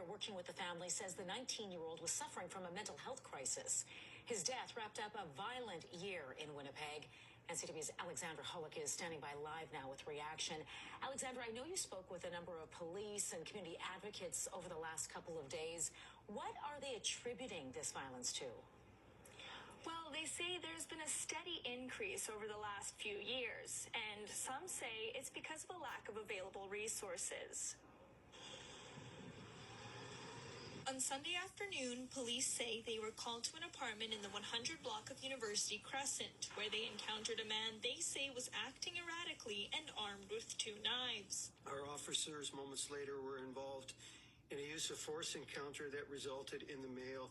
working with the family says the 19-year-old was suffering from a mental health crisis. His death wrapped up a violent year in Winnipeg. NCTV's Alexandra Hullock is standing by live now with reaction. Alexandra, I know you spoke with a number of police and community advocates over the last couple of days. What are they attributing this violence to? Well, they say there's been a steady increase over the last few years, and some say it's because of a lack of available resources. On Sunday afternoon, police say they were called to an apartment in the 100 block of University Crescent, where they encountered a man they say was acting erratically and armed with 2 knives. Our officers moments later were involved in a use of force encounter that resulted in the male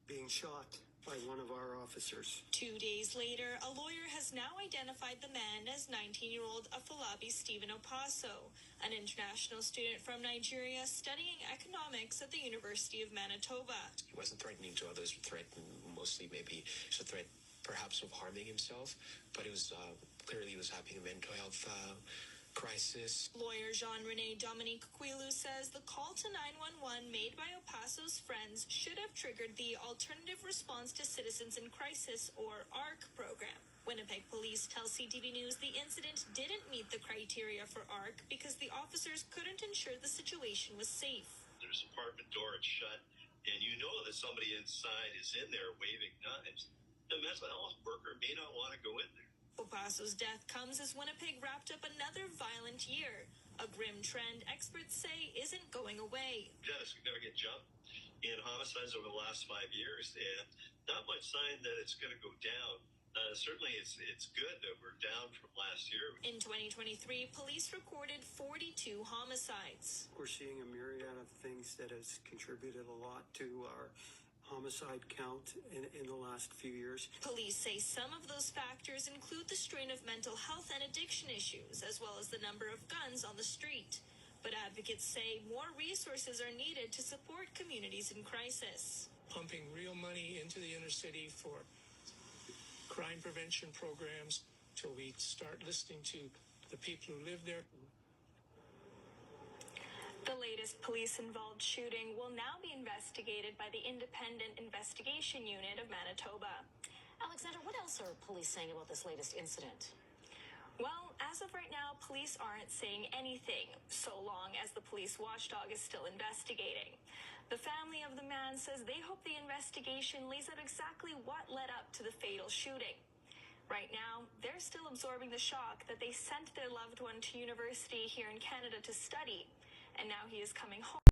being shot by one of our officers. 2 days later, a lawyer has now identified the man as 19-year-old Afolabi Stephen Opaso, an international student from Nigeria studying economics at the University of Manitoba. He wasn't threatening to others, threatened mostly maybe a threat perhaps of harming himself, but it was clearly he was having a mental health crisis. Lawyer Jean-René Dominique Quilu says the call to 911 made by Opaso's friends should have triggered the Alternative Response to Citizens in Crisis, or ARC, program. Winnipeg police tell CTV News the incident didn't meet the criteria for ARC because the officers couldn't ensure the situation was safe. There's an apartment door, it's shut, and you know that somebody inside is in there waving knives. The mental health worker may not want to go in there. Opaso's death comes as Winnipeg wrapped up another violent year, a grim trend experts say isn't going away. We've had a significant jump in homicides over the last 5 years, and not much sign that it's going to go down. Certainly, it's good that we're down from last year. In 2023, police recorded 42 homicides. We're seeing a myriad of things that has contributed a lot to our homicide count in the last few years. Police say some of those factors include the strain of mental health and addiction issues, as well as the number of guns on the street. But advocates say more resources are needed to support communities in crisis. Pumping real money into the inner city for crime prevention programs till we start listening to the people who live there. The latest police-involved shooting will now be investigated by the Independent Investigation Unit of Manitoba. Alexandra, what else are police saying about this latest incident? Well, as of right now, police aren't saying anything, so long as the police watchdog is still investigating. The family of the man says they hope the investigation lays out exactly what led up to the fatal shooting. Right now, they're still absorbing the shock that they sent their loved one to university here in Canada to study, and now he is coming home.